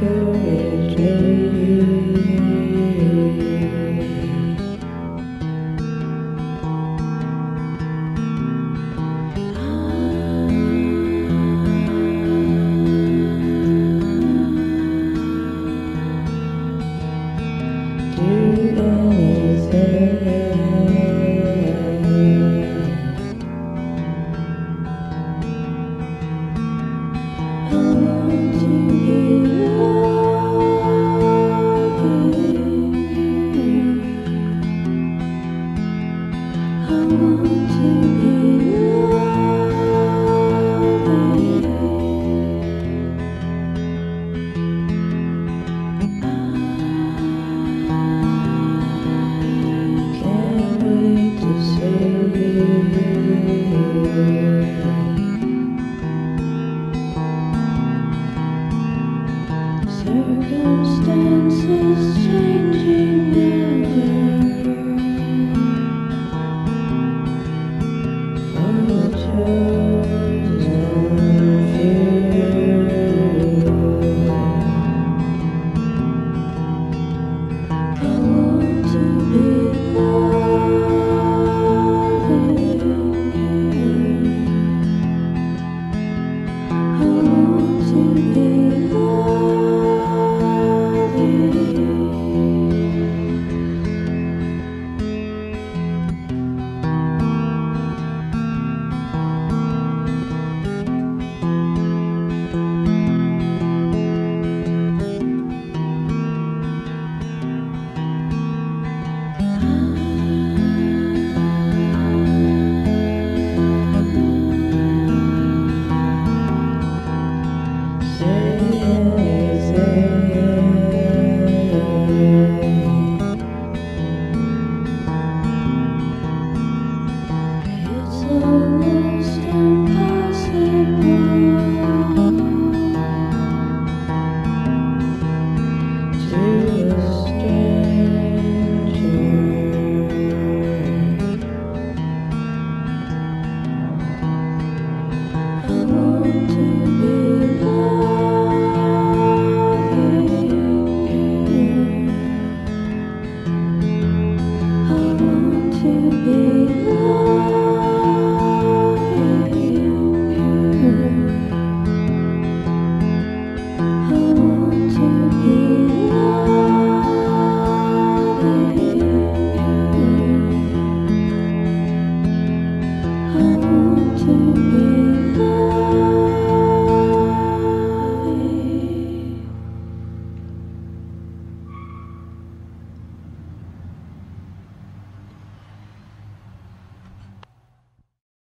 encourage me. Do anything. I want to be loving you. I want to be loving you. Can't wait to see you. Circumstances changing never for the chosen few. I want to be loving you. I want to be loving. Say